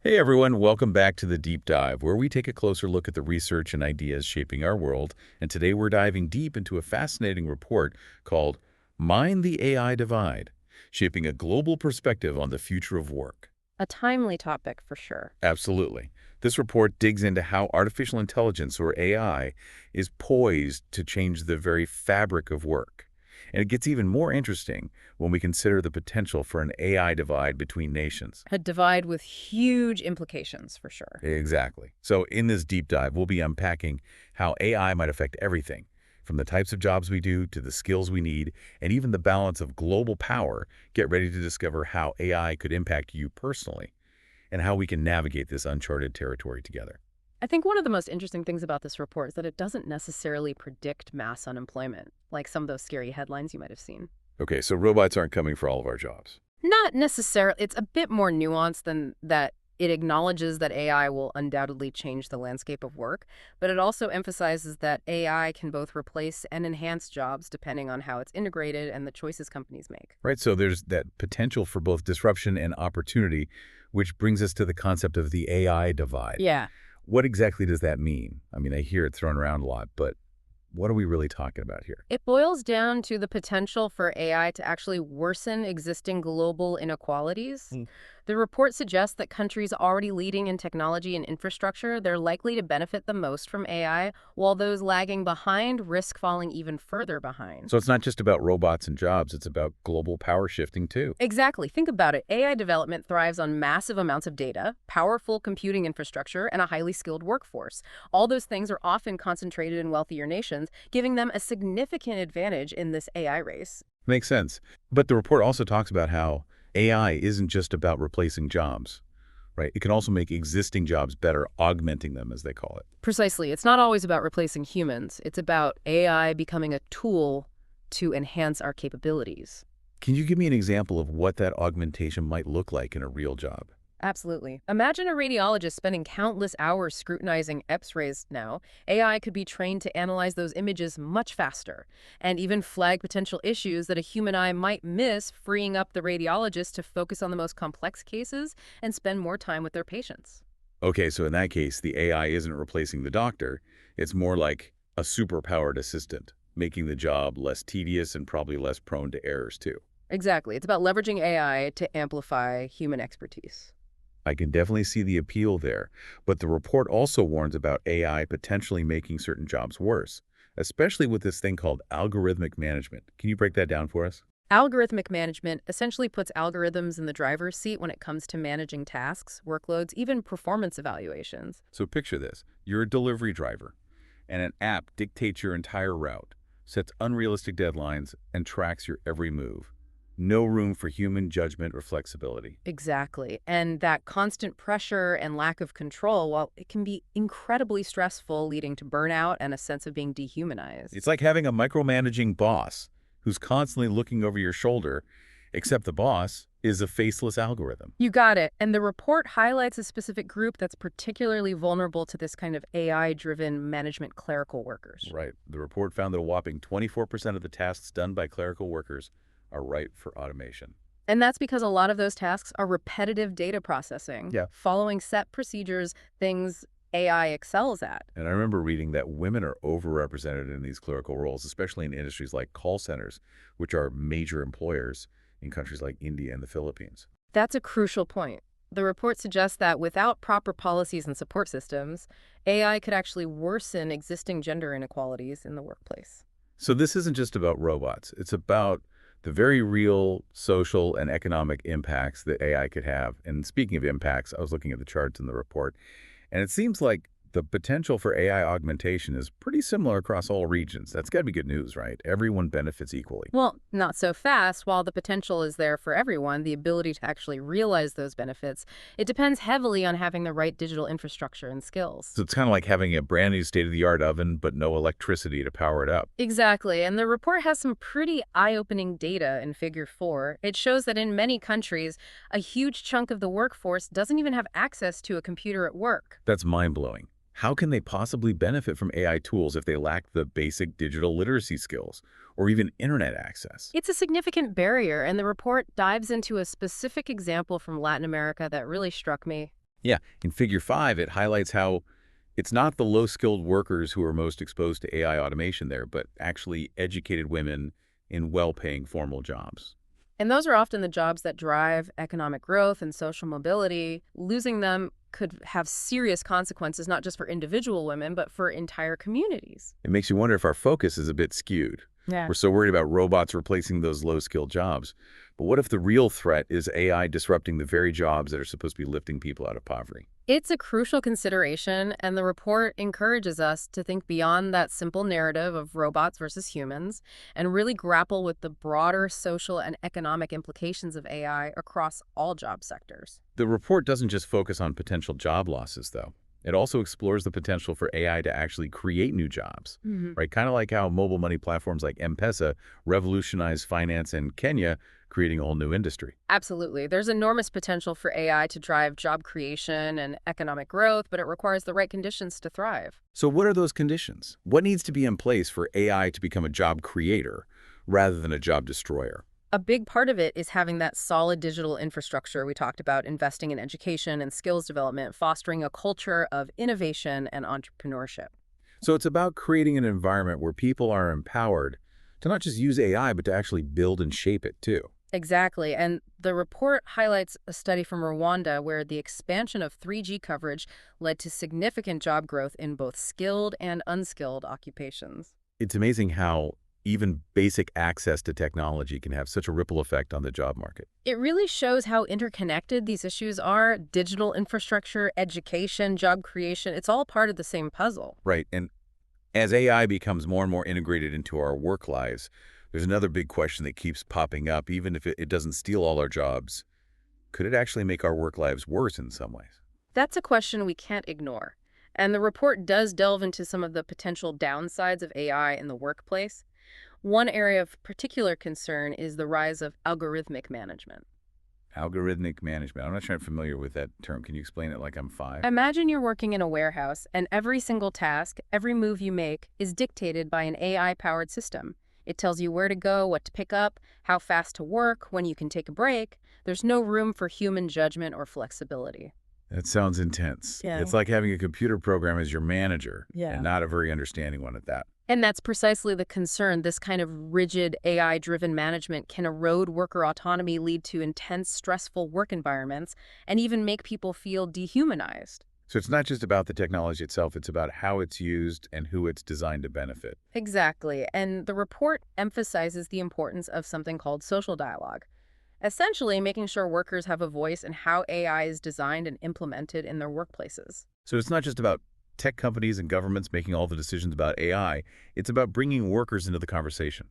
Hey everyone, welcome back to the Deep Dive, where we take a closer look at the research and ideas shaping our world. And today we're diving deep into a fascinating report called Mind the AI Divide, shaping a global perspective on the future of work. A timely topic for sure. Absolutely. This report digs into how artificial intelligence, or AI, is poised to change the very fabric of work. And it gets even more interesting when we consider the potential for an AI divide between nations. A divide with huge implications for sure. Exactly. So in this deep dive, we'll be unpacking how AI might affect everything, from the types of jobs we do to the skills we need, and even the balance of global power. Get ready to discover how AI could impact you personally and how we can navigate this uncharted territory together. I think one of the most interesting things about this report is that it doesn't necessarily predict mass unemployment, like some of those scary headlines you might have seen. Okay, so robots aren't coming for all of our jobs. Not necessarily. It's a bit more nuanced than that. It acknowledges that AI will undoubtedly change the landscape of work, but it also emphasizes that AI can both replace and enhance jobs depending on how it's integrated and the choices companies make. Right, so there's that potential for both disruption and opportunity, which brings us to the concept of the AI divide. Yeah. What exactly does that mean? I mean, I hear it thrown around a lot, but what are we really talking about here? It boils down to the potential for AI to actually worsen existing global inequalities. Mm. The report suggests that countries already leading in technology and infrastructure, they're likely to benefit the most from AI, while those lagging behind risk falling even further behind. So it's not just about robots and jobs, it's about global power shifting too. Exactly. Think about it. AI development thrives on massive amounts of data, powerful computing infrastructure, and a highly skilled workforce. All those things are often concentrated in wealthier nations, giving them a significant advantage in this AI race. Makes sense. But the report also talks about how AI isn't just about replacing jobs, right? It can also make existing jobs better, augmenting them, as they call it. Precisely. It's not always about replacing humans. It's about AI becoming a tool to enhance our capabilities. Can you give me an example of what that augmentation might look like in a real job? Absolutely. Imagine a radiologist spending countless hours scrutinizing X-rays now. AI could be trained to analyze those images much faster and even flag potential issues that a human eye might miss, freeing up the radiologist to focus on the most complex cases and spend more time with their patients. Okay, so in that case, the AI isn't replacing the doctor. It's more like a superpowered assistant, making the job less tedious and probably less prone to errors too. Exactly. It's about leveraging AI to amplify human expertise. I can definitely see the appeal there, but the report also warns about AI potentially making certain jobs worse, especially with this thing called algorithmic management. Can you break that down for us? Algorithmic management essentially puts algorithms in the driver's seat when it comes to managing tasks, workloads, even performance evaluations. So picture this. You're a delivery driver, and an app dictates your entire route, sets unrealistic deadlines, and tracks your every move. No room for human judgment or flexibility. Exactly. And that constant pressure and lack of control, while it can be incredibly stressful, leading to burnout and a sense of being dehumanized. It's like having a micromanaging boss who's constantly looking over your shoulder, except the boss is a faceless algorithm. You got it. And the report highlights a specific group that's particularly vulnerable to this kind of AI-driven management clerical workers. Right. The report found that a whopping 24% of the tasks done by clerical workers are ripe for automation. And that's because a lot of those tasks are repetitive data processing, Yeah. following set procedures, things AI excels at. And I remember reading that women are overrepresented in these clerical roles, especially in industries like call centers, which are major employers in countries like India and the Philippines. That's a crucial point. The report suggests that without proper policies and support systems, AI could actually worsen existing gender inequalities in the workplace. So this isn't just about robots. It's about the very real social and economic impacts that AI could have. And speaking of impacts, I was looking at the charts in the report, and it seems like the potential for AI augmentation is pretty similar across all regions. That's got to be good news, right? Everyone benefits equally. Well, not so fast. While the potential is there for everyone, the ability to actually realize those benefits, it depends heavily on having the right digital infrastructure and skills. So it's kind of like having a brand new state-of-the-art oven, but no electricity to power it up. Exactly, and the report has some pretty eye-opening data in Figure 4. It shows that in many countries, a huge chunk of the workforce doesn't even have access to a computer at work. That's mind-blowing. How can they possibly benefit from AI tools if they lack the basic digital literacy skills or even internet access? It's a significant barrier, and the report dives into a specific example from Latin America that really struck me. Yeah, in Figure 5, it highlights how it's not the low-skilled workers who are most exposed to AI automation there, but actually educated women in well-paying formal jobs. And those are often the jobs that drive economic growth and social mobility. Losing them could have serious consequences, not just for individual women, but for entire communities. It makes you wonder if our focus is a bit skewed. Yeah. We're so worried about robots replacing those low-skilled jobs. But what if the real threat is AI disrupting the very jobs that are supposed to be lifting people out of poverty? It's a crucial consideration, and the report encourages us to think beyond that simple narrative of robots versus humans and really grapple with the broader social and economic implications of AI across all job sectors. The report doesn't just focus on potential job losses, though. It also explores the potential for AI to actually create new jobs, right? Kind of like how mobile money platforms like M-Pesa revolutionized finance in Kenya, creating a whole new industry. Absolutely. There's enormous potential for AI to drive job creation and economic growth, but it requires the right conditions to thrive. So what are those conditions? What needs to be in place for AI to become a job creator rather than a job destroyer? A big part of it is having that solid digital infrastructure we talked about, investing in education and skills development, fostering a culture of innovation and entrepreneurship. So it's about creating an environment where people are empowered to not just use AI, but to actually build and shape it too. Exactly. And the report highlights a study from Rwanda where the expansion of 3G coverage led to significant job growth in both skilled and unskilled occupations. It's amazing how even basic access to technology can have such a ripple effect on the job market. It really shows how interconnected these issues are. Digital infrastructure, education, job creation, it's all part of the same puzzle. Right. And as AI becomes more and more integrated into our work lives, there's another big question that keeps popping up. Even if it doesn't steal all our jobs, could it actually make our work lives worse in some ways? That's a question we can't ignore. And the report does delve into some of the potential downsides of AI in the workplace. One area of particular concern is the rise of algorithmic management. Algorithmic management. I'm not sure I'm familiar with that term. Can you explain it like I'm five? Imagine you're working in a warehouse, and every single task, every move you make, is dictated by an AI-powered system. It tells you where to go, what to pick up, how fast to work, when you can take a break. There's no room for human judgment or flexibility. That sounds intense. Yeah. It's like having a computer program as your manager, Yeah. and not a very understanding one at that. And that's precisely the concern. This kind of rigid AI-driven management can erode worker autonomy, lead to intense, stressful work environments, and even make people feel dehumanized. So it's not just about the technology itself, it's about how it's used and who it's designed to benefit. Exactly. And the report emphasizes the importance of something called social dialogue, essentially making sure workers have a voice in how AI is designed and implemented in their workplaces. So it's not just about tech companies and governments making all the decisions about AI, it's about bringing workers into the conversation.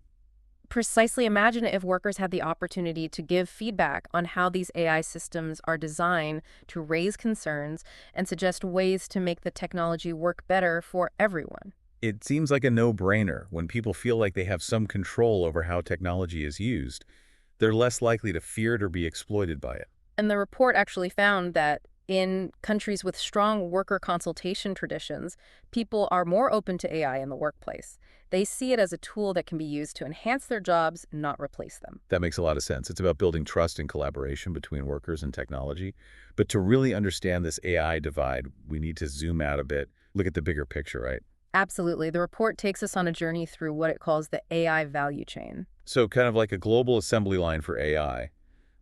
Precisely, imagine if workers had the opportunity to give feedback on how these AI systems are designed to raise concerns and suggest ways to make the technology work better for everyone. It seems like a no-brainer. When people feel like they have some control over how technology is used, they're less likely to fear it or be exploited by it. And the report actually found that in countries with strong worker consultation traditions, people are more open to AI in the workplace. They see it as a tool that can be used to enhance their jobs, not replace them. That makes a lot of sense. It's about building trust and collaboration between workers and technology. But to really understand this AI divide, we need to zoom out a bit, look at the bigger picture, right? Absolutely. The report takes us on a journey through what it calls the AI value chain. So kind of like a global assembly line for AI,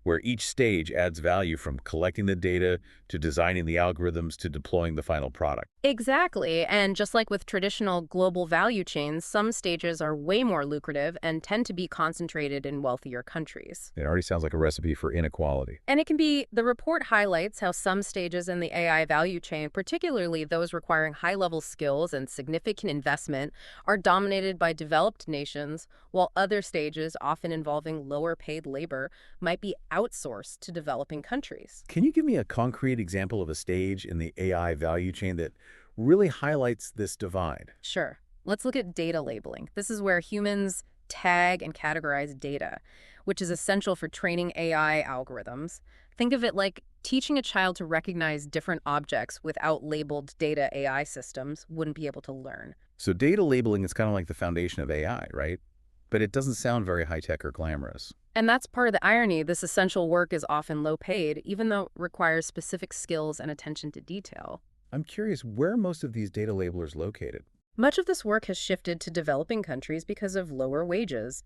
where each stage adds value from collecting the data to designing the algorithms to deploying the final product. Exactly. And just like with traditional global value chains, some stages are way more lucrative and tend to be concentrated in wealthier countries. It already sounds like a recipe for inequality. And it can be, the report highlights how some stages in the AI value chain, particularly those requiring high-level skills and significant investment, are dominated by developed nations, while other stages, often involving lower-paid labor, might be outsourced to developing countries. Can you give me a concrete example of a stage in the AI value chain that really highlights this divide? Sure. Let's look at data labeling. This is where humans tag and categorize data, which is essential for training AI algorithms. Think of it like teaching a child to recognize different objects without labeled data. AI systems wouldn't be able to learn. So data labeling is kind of like the foundation of AI, right? But it doesn't sound very high-tech or glamorous. And that's part of the irony. This essential work is often low paid, even though it requires specific skills and attention to detail. I'm curious where are most of these data labelers located? Much of this work has shifted to developing countries because of lower wages.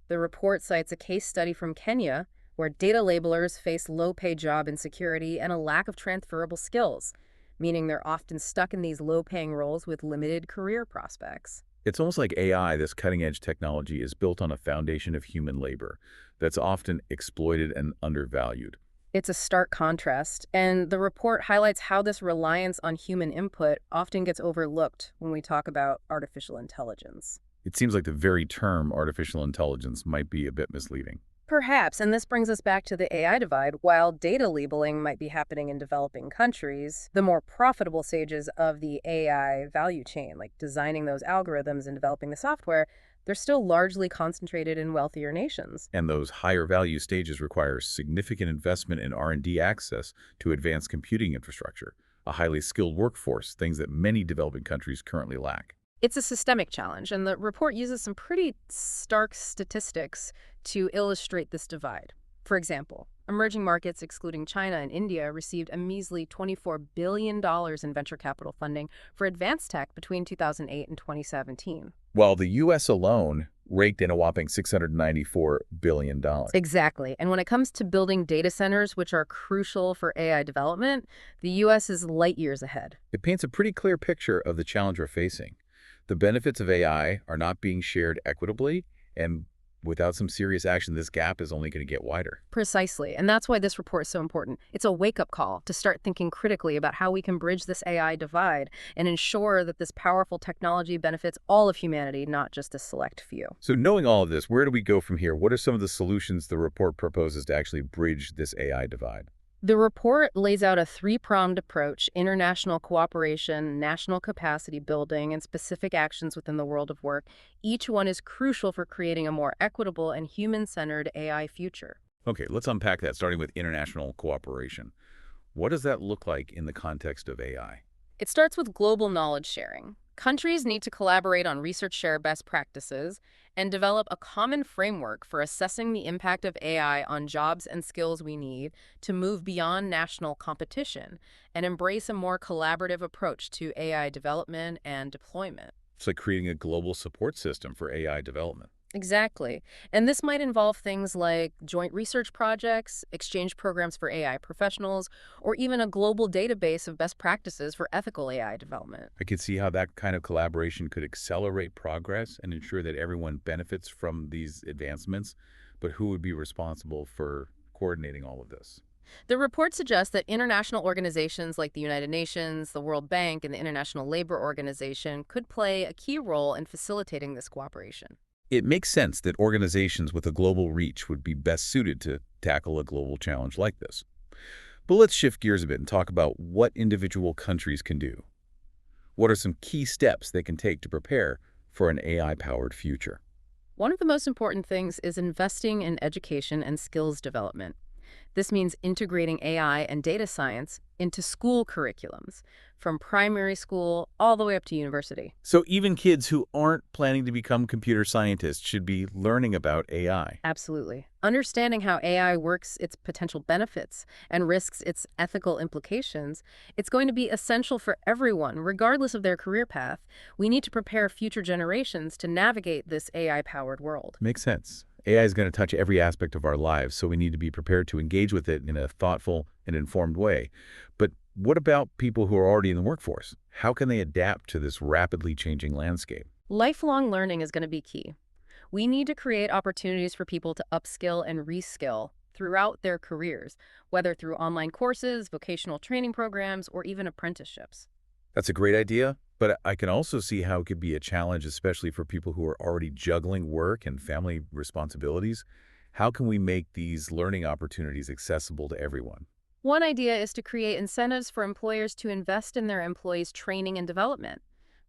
The report cites a case study from Kenya where data labelers face low-paid job insecurity and a lack of transferable skills, meaning they're often stuck in these low-paying roles with limited career prospects. It's almost like AI, this cutting-edge technology, is built on a foundation of human labor that's often exploited and undervalued. It's a stark contrast, and the report highlights how this reliance on human input often gets overlooked when we talk about artificial intelligence. It seems like the very term artificial intelligence might be a bit misleading. Perhaps, and this brings us back to the AI divide. While data labeling might be happening in developing countries, the more profitable stages of the AI value chain, like designing those algorithms and developing the software, they're still largely concentrated in wealthier nations. And those higher value stages require significant investment in R&D access to advanced computing infrastructure, a highly skilled workforce, things that many developing countries currently lack. It's a systemic challenge, and the report uses some pretty stark statistics to illustrate this divide. For example, emerging markets, excluding China and India, received a measly $24 billion in venture capital funding for advanced tech between 2008 and 2017. While the U.S. alone raked in a whopping $694 billion. Exactly. And when it comes to building data centers, which are crucial for AI development, the U.S. is light years ahead. It paints a pretty clear picture of the challenge we're facing. The benefits of AI are not being shared equitably, and without some serious action, this gap is only going to get wider. Precisely. And that's why this report is so important. It's a wake-up call to start thinking critically about how we can bridge this AI divide and ensure that this powerful technology benefits all of humanity, not just a select few. So knowing all of this, where do we go from here? What are some of the solutions the report proposes to actually bridge this AI divide? The report lays out a three-pronged approach: international cooperation, national capacity building, and specific actions within the world of work. Each one is crucial for creating a more equitable and human-centered AI future. Okay, let's unpack that, starting with international cooperation. What does that look like in the context of AI? It starts with global knowledge sharing. Countries need to collaborate on research, share best practices, and develop a common framework for assessing the impact of AI on jobs and skills we need to move beyond national competition and embrace a more collaborative approach to AI development and deployment. It's like creating a global support system for AI development. Exactly. And this might involve things like joint research projects, exchange programs for AI professionals, or even a global database of best practices for ethical AI development. I could see how that kind of collaboration could accelerate progress and ensure that everyone benefits from these advancements, but who would be responsible for coordinating all of this? The report suggests that international organizations like the United Nations, the World Bank, and the International Labor Organization could play a key role in facilitating this cooperation. It makes sense that organizations with a global reach would be best suited to tackle a global challenge like this. But let's shift gears a bit and talk about what individual countries can do. What are some key steps they can take to prepare for an AI-powered future? One of the most important things is investing in education and skills development. This means integrating AI and data science into school curriculums, from primary school all the way up to university. So even kids who aren't planning to become computer scientists should be learning about AI. Absolutely. Understanding how AI works, its potential benefits, and risks its ethical implications, it's going to be essential for everyone, regardless of their career path. We need to prepare future generations to navigate this AI-powered world. Makes sense. AI is going to touch every aspect of our lives, so we need to be prepared to engage with it in a thoughtful and informed way. But what about people who are already in the workforce? How can they adapt to this rapidly changing landscape? Lifelong learning is going to be key. We need to create opportunities for people to upskill and reskill throughout their careers, whether through online courses, vocational training programs, or even apprenticeships. That's a great idea, but I can also see how it could be a challenge, especially for people who are already juggling work and family responsibilities. How can we make these learning opportunities accessible to everyone? One idea is to create incentives for employers to invest in their employees' training and development.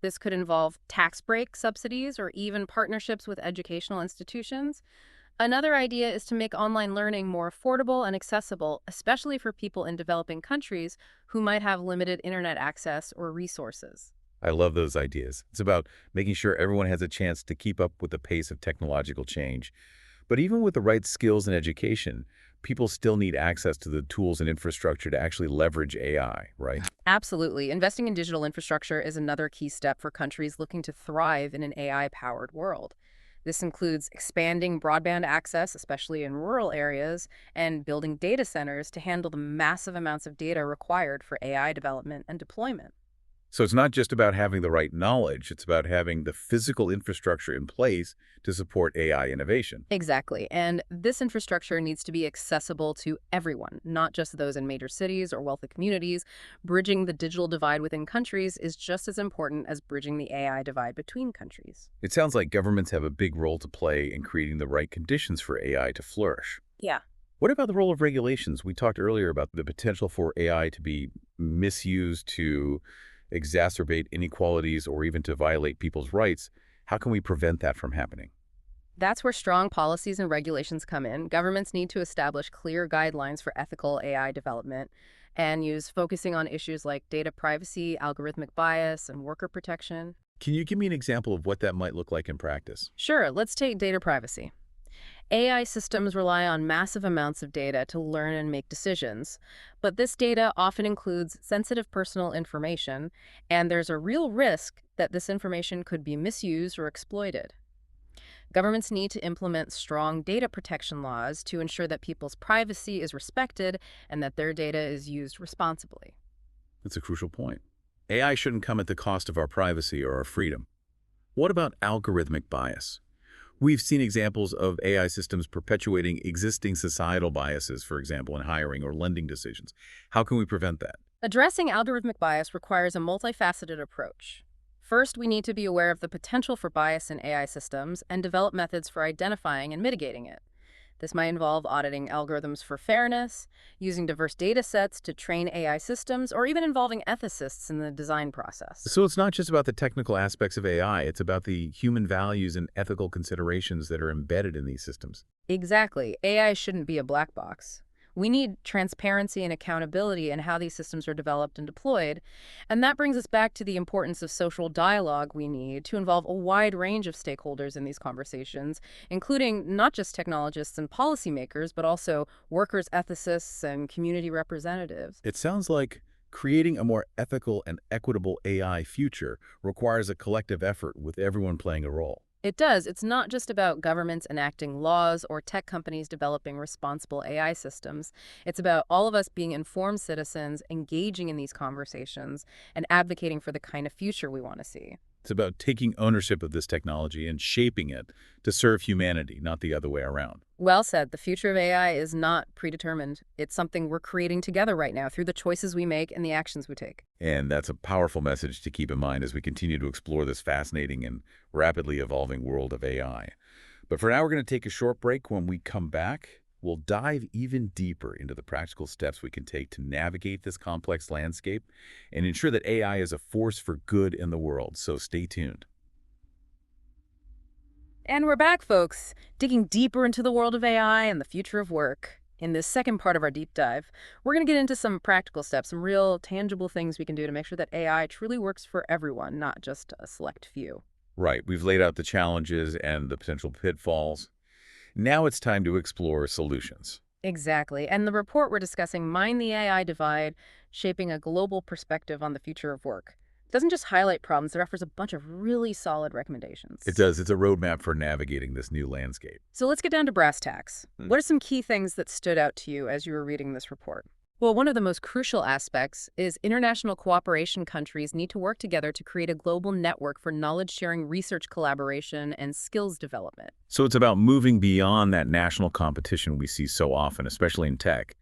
This could involve tax break subsidies or even partnerships with educational institutions. Another idea is to make online learning more affordable and accessible, especially for people in developing countries who might have limited internet access or resources. I love those ideas. It's about making sure everyone has a chance to keep up with the pace of technological change. But even with the right skills and education, people still need access to the tools and infrastructure to actually leverage AI, right? Absolutely. Investing in digital infrastructure is another key step for countries looking to thrive in an AI-powered world. This includes expanding broadband access, especially in rural areas, and building data centers to handle the massive amounts of data required for AI development and deployment. So it's not just about having the right knowledge, it's about having the physical infrastructure in place to support AI innovation. Exactly. And this infrastructure needs to be accessible to everyone, not just those in major cities or wealthy communities. Bridging the digital divide within countries is just as important as bridging the AI divide between countries. It sounds like governments have a big role to play in creating the right conditions for AI to flourish. Yeah. What about the role of regulations? We talked earlier about the potential for AI to be misused to exacerbate inequalities or even to violate people's rights. How can we prevent that from happening? That's where strong policies and regulations come in. Governments need to establish clear guidelines for ethical AI development and use focusing on issues like data privacy, algorithmic bias, and worker protection. Can you give me an example of what that might look like in practice? Sure, let's take data privacy. AI systems rely on massive amounts of data to learn and make decisions, but this data often includes sensitive personal information, and there's a real risk that this information could be misused or exploited. Governments need to implement strong data protection laws to ensure that people's privacy is respected and that their data is used responsibly. That's a crucial point. AI shouldn't come at the cost of our privacy or our freedom. What about algorithmic bias? We've seen examples of AI systems perpetuating existing societal biases, for example, in hiring or lending decisions. How can we prevent that? Addressing algorithmic bias requires a multifaceted approach. First, we need to be aware of the potential for bias in AI systems and develop methods for identifying and mitigating it. This might involve auditing algorithms for fairness, using diverse data sets to train AI systems, or even involving ethicists in the design process. So it's not just about the technical aspects of AI, it's about the human values and ethical considerations that are embedded in these systems. Exactly. AI shouldn't be a black box. We need transparency and accountability in how these systems are developed and deployed. And that brings us back to the importance of social dialogue we need to involve a wide range of stakeholders in these conversations, including not just technologists and policymakers, but also workers, ethicists, and community representatives. It sounds like creating a more ethical and equitable AI future requires a collective effort with everyone playing a role. It does. It's not just about governments enacting laws or tech companies developing responsible AI systems. It's about all of us being informed citizens, engaging in these conversations, and advocating for the kind of future we want to see. It's about taking ownership of this technology and shaping it to serve humanity, not the other way around. Well said. The future of AI is not predetermined. It's something we're creating together right now through the choices we make and the actions we take. And that's a powerful message to keep in mind as we continue to explore this fascinating and rapidly evolving world of AI. But for now, we're going to take a short break. When we come back, we'll dive even deeper into the practical steps we can take to navigate this complex landscape and ensure that AI is a force for good in the world. So stay tuned. And we're back, folks, digging deeper into the world of AI and the future of work. In this second part of our deep dive, we're going to get into some practical steps, some real tangible things we can do to make sure that AI truly works for everyone, not just a select few. Right, we've laid out the challenges and the potential pitfalls. Now it's time to explore solutions. Exactly. And the report we're discussing, Mind the AI Divide, Shaping a Global Perspective on the Future of Work, doesn't just highlight problems, it offers a bunch of really solid recommendations. It does. It's a roadmap for navigating this new landscape. So let's get down to brass tacks. What are some key things that stood out to you as you were reading this report? Well, one of the most crucial aspects is international cooperation. Countries need to work together to create a global network for knowledge-sharing, research collaboration, and skills development. So it's about moving beyond that national competition we see so often, especially in tech,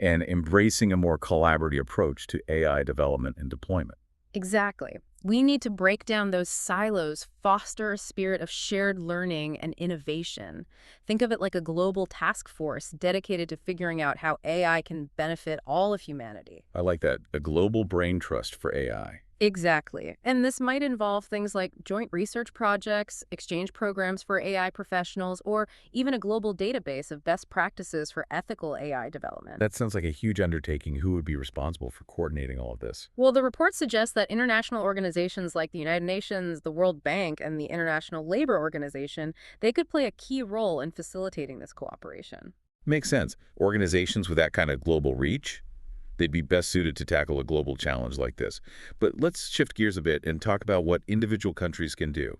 and embracing a more collaborative approach to AI development and deployment. Exactly. We need to break down those silos, foster a spirit of shared learning and innovation. Think of it like a global task force dedicated to figuring out how AI can benefit all of humanity. I like that. A global brain trust for AI. Exactly. And this might involve things like joint research projects, exchange programs for AI professionals, or even a global database of best practices for ethical AI development. That sounds like a huge undertaking. Who would be responsible for coordinating all of this? Well, the report suggests that international organizations like the United Nations, the World Bank, and the International Labor Organization, they could play a key role in facilitating this cooperation. Makes sense. Organizations with that kind of global reach, they'd be best suited to tackle a global challenge like this. But let's shift gears a bit and talk about what individual countries can do.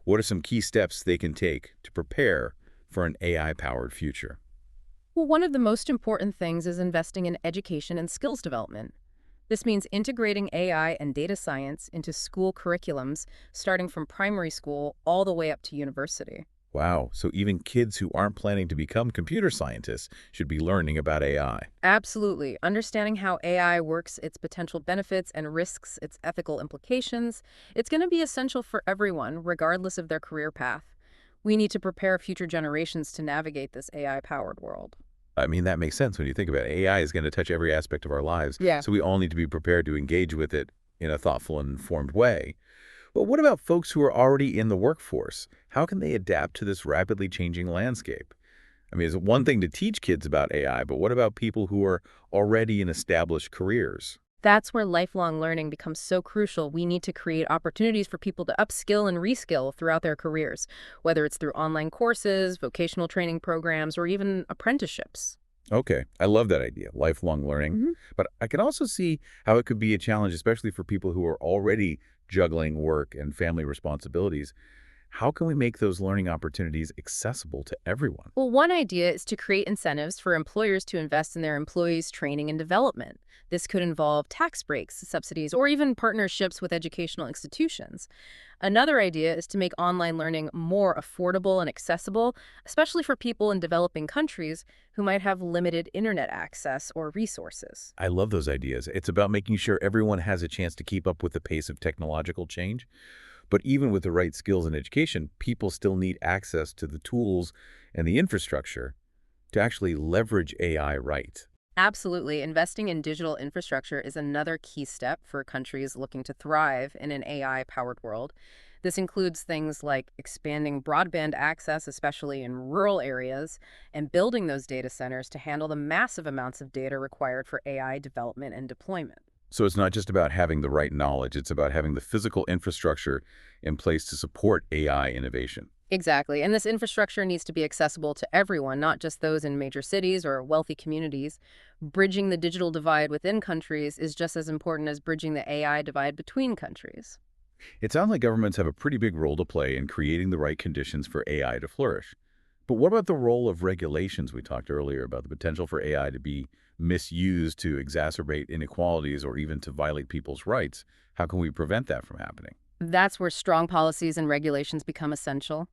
What are some key steps they can take to prepare for an AI-powered future? Well, one of the most important things is investing in education and skills development. This means integrating AI and data science into school curriculums, starting from primary school all the way up to university. Wow, so even kids who aren't planning to become computer scientists should be learning about AI. Absolutely. Understanding how AI works, its potential benefits and risks, its ethical implications, it's going to be essential for everyone, regardless of their career path. We need to prepare future generations to navigate this AI-powered world. I mean, that makes sense when you think about it. AI is going to touch every aspect of our lives, Yeah. so we all need to be prepared to engage with it in a thoughtful and informed way. But what about folks who are already in the workforce? How can they adapt to this rapidly changing landscape? I mean, it's one thing to teach kids about AI, but what about people who are already in established careers? That's where lifelong learning becomes so crucial. We need to create opportunities for people to upskill and reskill throughout their careers, whether it's through online courses, vocational training programs, or even apprenticeships. Okay, I love that idea, lifelong learning. Mhm. But I can also see how it could be a challenge, especially for people who are already juggling work and family responsibilities. How can we make those learning opportunities accessible to everyone? Well, one idea is to create incentives for employers to invest in their employees' training and development. This could involve tax breaks, subsidies, or even partnerships with educational institutions. Another idea is to make online learning more affordable and accessible, especially for people in developing countries who might have limited internet access or resources. I love those ideas. It's about making sure everyone has a chance to keep up with the pace of technological change. But even with the right skills and education, people still need access to the tools and the infrastructure to actually leverage AI right. Absolutely. Investing in digital infrastructure is another key step for countries looking to thrive in an AI-powered world. This includes things like expanding broadband access, especially in rural areas, and building those data centers to handle the massive amounts of data required for AI development and deployment. So it's not just about having the right knowledge, it's about having the physical infrastructure in place to support AI innovation. Exactly. And this infrastructure needs to be accessible to everyone, not just those in major cities or wealthy communities. Bridging the digital divide within countries is just as important as bridging the AI divide between countries. It sounds like governments have a pretty big role to play in creating the right conditions for AI to flourish. But what about the role of regulations? We talked earlier about the potential for AI to be misused to exacerbate inequalities or even to violate people's rights. How can we prevent that from happening? That's where strong policies and regulations become essential.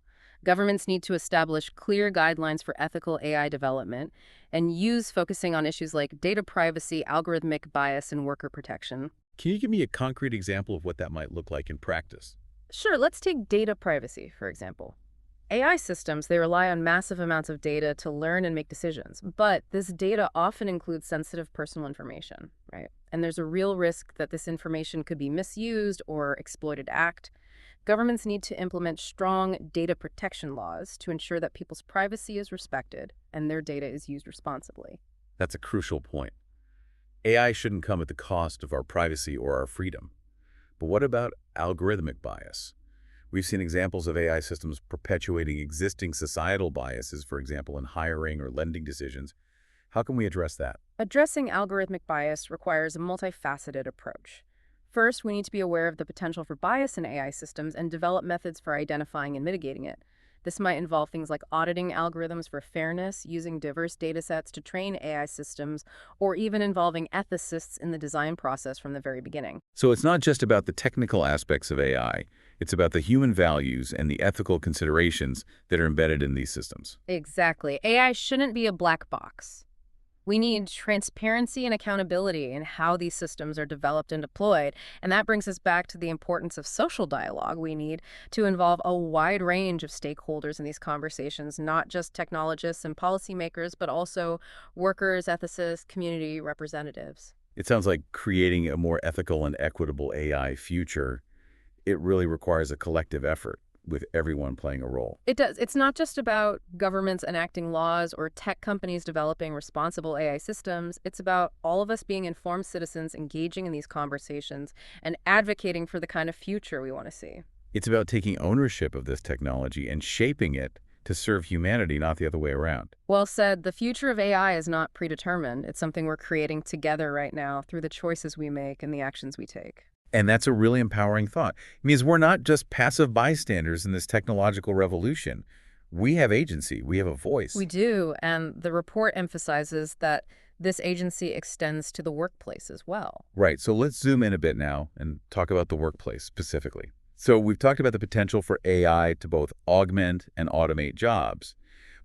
Governments need to establish clear guidelines for ethical AI development and use focusing on issues like data privacy, algorithmic bias, and worker protection. Can you give me a concrete example of what that might look like in practice? Sure, let's take data privacy, for example. AI systems, they rely on massive amounts of data to learn and make decisions, but this data often includes sensitive personal information, right? And there's a real risk that this information could be misused or exploited to act. Governments need to implement strong data protection laws to ensure that people's privacy is respected and their data is used responsibly. That's a crucial point. AI shouldn't come at the cost of our privacy or our freedom. But what about algorithmic bias? We've seen examples of AI systems perpetuating existing societal biases, for example, in hiring or lending decisions. How can we address that? Addressing algorithmic bias requires a multifaceted approach. First, we need to be aware of the potential for bias in AI systems and develop methods for identifying and mitigating it. This might involve things like auditing algorithms for fairness, using diverse data sets to train AI systems, or even involving ethicists in the design process from the very beginning. So it's not just about the technical aspects of AI. It's about the human values and the ethical considerations that are embedded in these systems. Exactly. AI shouldn't be a black box. We need transparency and accountability in how these systems are developed and deployed. And that brings us back to the importance of social dialogue. We need to involve a wide range of stakeholders in these conversations, not just technologists and policymakers, but also workers, ethicists, community representatives. It sounds like creating a more ethical and equitable AI future, it really requires a collective effort with everyone playing a role. It does. It's not just about governments enacting laws or tech companies developing responsible AI systems. It's about all of us being informed citizens engaging in these conversations and advocating for the kind of future we want to see. It's about taking ownership of this technology and shaping it to serve humanity, not the other way around. Well said, the future of AI is not predetermined. It's something we're creating together right now through the choices we make and the actions we take. And that's a really empowering thought. It means we're not just passive bystanders in this technological revolution. We have agency. We have a voice. We do, and the report emphasizes that this agency extends to the workplace as well. Right. So let's zoom in a bit now and talk about the workplace specifically. So we've talked about the potential for AI to both augment and automate jobs.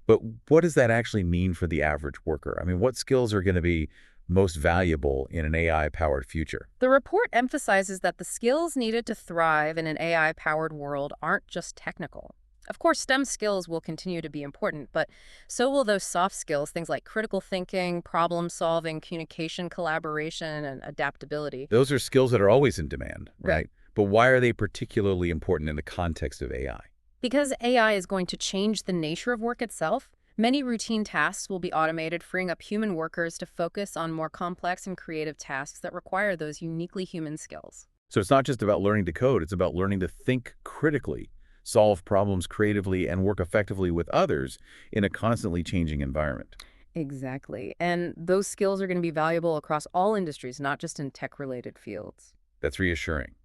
But what does that actually mean for the average worker? I mean, what skills are going to be most valuable in an AI-powered future? The report emphasizes that the skills needed to thrive in an AI-powered world aren't just technical. Of course, STEM skills will continue to be important, but so will those soft skills, things like critical thinking, problem solving, communication, collaboration, and adaptability. Those are skills that are always in demand, Right. right? But why are they particularly important in the context of AI? Because AI is going to change the nature of work itself, many routine tasks will be automated, freeing up human workers to focus on more complex and creative tasks that require those uniquely human skills. So it's not just about learning to code, it's about learning to think critically, solve problems creatively, and work effectively with others in a constantly changing environment. Exactly. And those skills are going to be valuable across all industries, not just in tech-related fields. That's reassuring.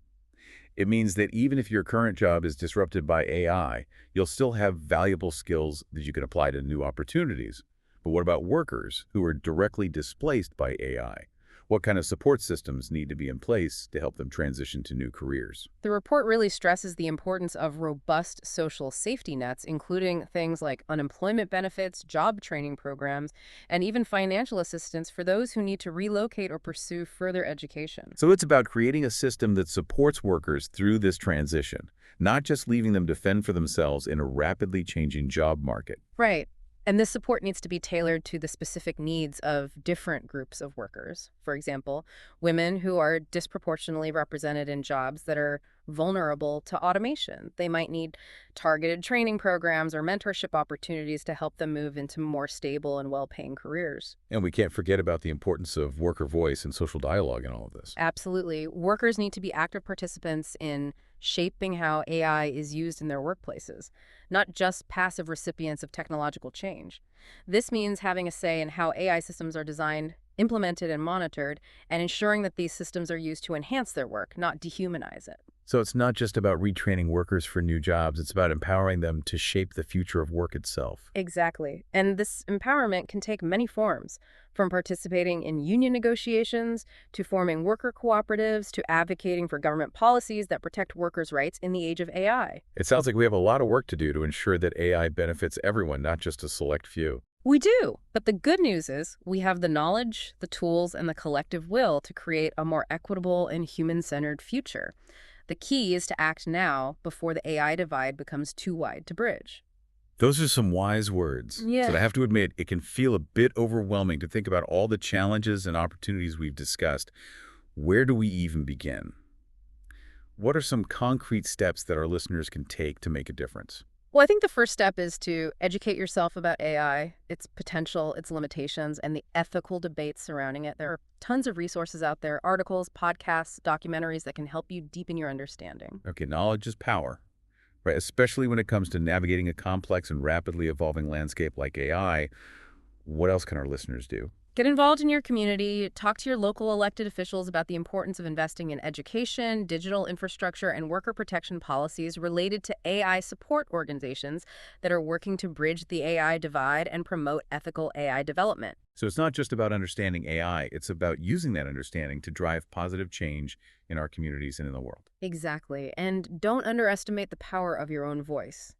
It means that even if your current job is disrupted by AI, you'll still have valuable skills that you can apply to new opportunities. But what about workers who are directly displaced by AI? What kind of support systems need to be in place to help them transition to new careers? The report really stresses the importance of robust social safety nets, including things like unemployment benefits, job training programs, and even financial assistance for those who need to relocate or pursue further education. So it's about creating a system that supports workers through this transition, not just leaving them to fend for themselves in a rapidly changing job market. Right. And this support needs to be tailored to the specific needs of different groups of workers. For example, women who are disproportionately represented in jobs that are vulnerable to automation. They might need targeted training programs or mentorship opportunities to help them move into more stable and well-paying careers. And we can't forget about the importance of worker voice and social dialogue in all of this. Absolutely. Workers need to be active participants in shaping how AI is used in their workplaces, not just passive recipients of technological change. This means having a say in how AI systems are designed, implemented, and monitored, and ensuring that these systems are used to enhance their work, not dehumanize it. So it's not just about retraining workers for new jobs, it's about empowering them to shape the future of work itself. Exactly. And this empowerment can take many forms, from participating in union negotiations, to forming worker cooperatives, to advocating for government policies that protect workers' rights in the age of AI. It sounds like we have a lot of work to do to ensure that AI benefits everyone, not just a select few. We do, but the good news is we have the knowledge, the tools, and the collective will to create a more equitable and human-centered future. The key is to act now before the AI divide becomes too wide to bridge. Those are some wise words. Yeah. But I have to admit, it can feel a bit overwhelming to think about all the challenges and opportunities we've discussed. Where do we even begin? What are some concrete steps that our listeners can take to make a difference? Well, I think the first step is to educate yourself about AI, its potential, its limitations, and the ethical debates surrounding it. There are tons of resources out there, articles, podcasts, documentaries that can help you deepen your understanding. Okay, knowledge is power, right? Especially when it comes to navigating a complex and rapidly evolving landscape like AI. What else can our listeners do? Get involved in your community, talk to your local elected officials about the importance of investing in education, digital infrastructure, and worker protection policies related to AI support organizations that are working to bridge the AI divide and promote ethical AI development. So it's not just about understanding AI, it's about using that understanding to drive positive change in our communities and in the world. Exactly. And don't underestimate the power of your own voice.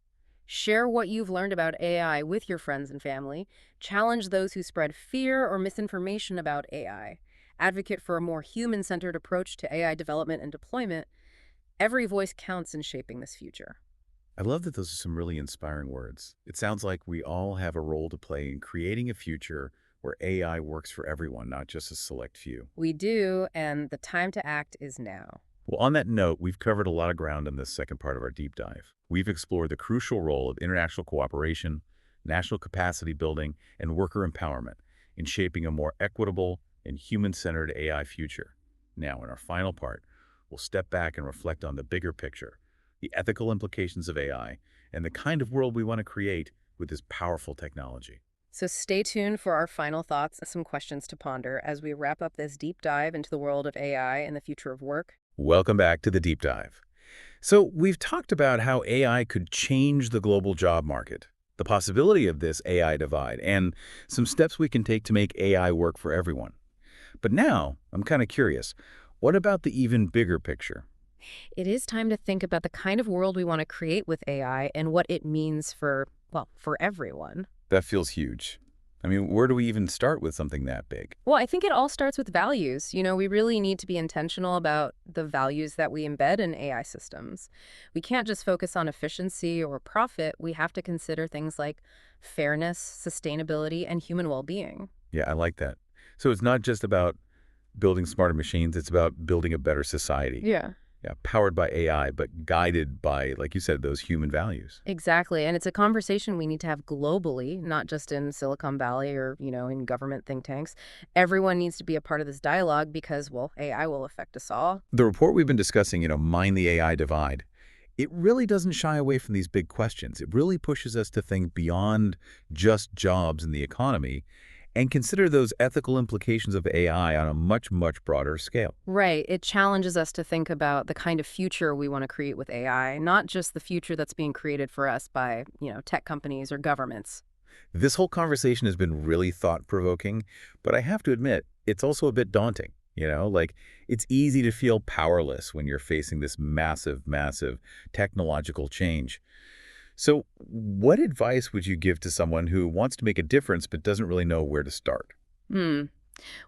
Share what you've learned about AI with your friends and family. Challenge those who spread fear or misinformation about AI. Advocate for a more human-centered approach to AI development and deployment. Every voice counts in shaping this future. I love that those are some really inspiring words. It sounds like we all have a role to play in creating a future where AI works for everyone, not just a select few. We do, and the time to act is now. Well, on that note, we've covered a lot of ground in this second part of our deep dive. We've explored the crucial role of international cooperation, national capacity building, and worker empowerment in shaping a more equitable and human-centered AI future. Now, in our final part, we'll step back and reflect on the bigger picture, the ethical implications of AI, and the kind of world we want to create with this powerful technology. So stay tuned for our final thoughts and some questions to ponder as we wrap up this deep dive into the world of AI and the future of work. Welcome back to the deep dive. So we've talked about how AI could change the global job market, the possibility of this AI divide, and some steps we can take to make AI work for everyone. But now, I'm kind of curious, what about the even bigger picture? It is time to think about the kind of world we want to create with AI and what it means for, well, for everyone. That feels huge. I mean, where do we even start with something that big? Well, I think it all starts with values. We really need to be intentional about the values that we embed in AI systems. We can't just focus on efficiency or profit. We have to consider things like fairness, sustainability, and human well-being. Yeah, I like that. So it's not just about building smarter machines, it's about building a better society. Yeah. Yeah, powered by AI, but guided by, like you said, those human values. Exactly. And it's a conversation we need to have globally, not just in Silicon Valley or, in government think tanks. Everyone needs to be a part of this dialogue because, well, AI will affect us all. The report we've been discussing, Mind the AI Divide, it really doesn't shy away from these big questions. It really pushes us to think beyond just jobs and the economy and consider those ethical implications of AI on a much, much broader scale. Right. It challenges us to think about the kind of future we want to create with AI, not just the future that's being created for us by, tech companies or governments. This whole conversation has been really thought-provoking, but I have to admit, it's also a bit daunting. Like it's easy to feel powerless when you're facing this massive, massive technological change. So what advice would you give to someone who wants to make a difference but doesn't really know where to start? Hmm.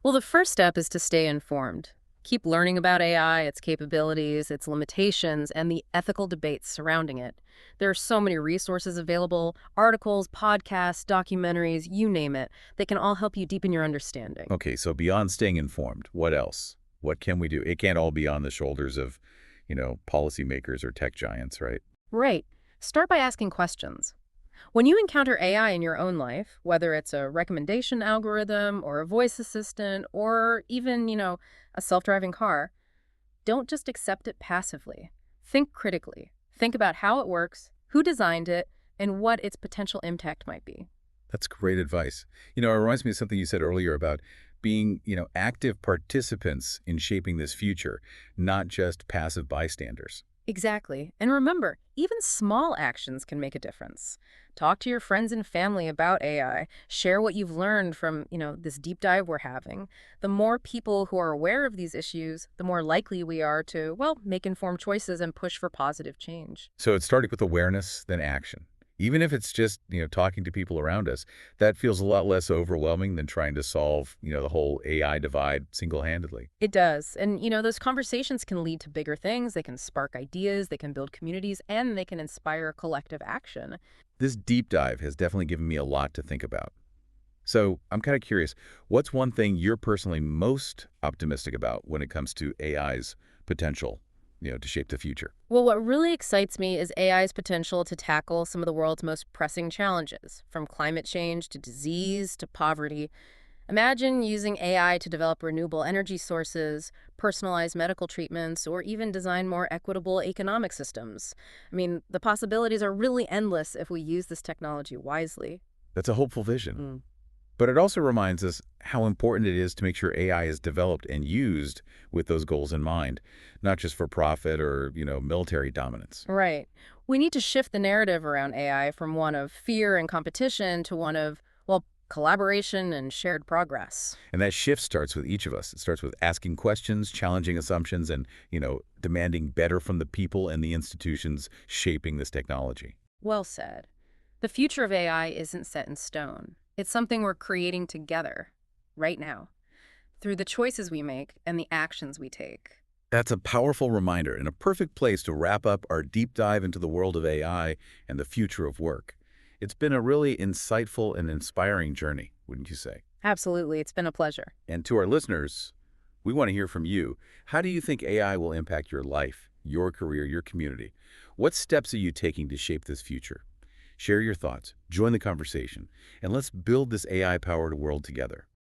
Well, the first step is to stay informed. Keep learning about AI, its capabilities, its limitations, and the ethical debates surrounding it. There are so many resources available, articles, podcasts, documentaries, you name it. They can all help you deepen your understanding. Okay, so beyond staying informed, what else? What can we do? It can't all be on the shoulders of, policymakers or tech giants, right? Right. Start by asking questions. When you encounter AI in your own life, whether it's a recommendation algorithm or a voice assistant or even, a self-driving car, don't just accept it passively. Think critically. Think about how it works, who designed it, and what its potential impact might be. That's great advice. It reminds me of something you said earlier about being, active participants in shaping this future, not just passive bystanders. Exactly. And remember, even small actions can make a difference. Talk to your friends and family about AI. Share what you've learned from, this deep dive we're having. The more people who are aware of these issues, the more likely we are to, well, make informed choices and push for positive change. So it's starting with awareness, then action. Even if it's just, talking to people around us, that feels a lot less overwhelming than trying to solve, the whole AI divide single-handedly. It does. And, those conversations can lead to bigger things. They can spark ideas, they can build communities, and they can inspire collective action. This deep dive has definitely given me a lot to think about. So I'm kind of curious, what's one thing you're personally most optimistic about when it comes to AI's potential, to shape the future? Well, what really excites me is AI's potential to tackle some of the world's most pressing challenges, from climate change to disease to poverty. Imagine using AI to develop renewable energy sources, personalize medical treatments, or even design more equitable economic systems. I mean, the possibilities are really endless if we use this technology wisely. That's a hopeful vision. Mm. But it also reminds us how important it is to make sure AI is developed and used with those goals in mind, not just for profit or, military dominance. Right. We need to shift the narrative around AI from one of fear and competition to one of, well, collaboration and shared progress. And that shift starts with each of us. It starts with asking questions, challenging assumptions, and, demanding better from the people and the institutions shaping this technology. Well said. The future of AI isn't set in stone. It's something we're creating together, right now, through the choices we make and the actions we take. That's a powerful reminder and a perfect place to wrap up our deep dive into the world of AI and the future of work. It's been a really insightful and inspiring journey, wouldn't you say? Absolutely. It's been a pleasure. And to our listeners, we want to hear from you. How do you think AI will impact your life, your career, your community? What steps are you taking to shape this future? Share your thoughts, join the conversation, and let's build this AI-powered world together.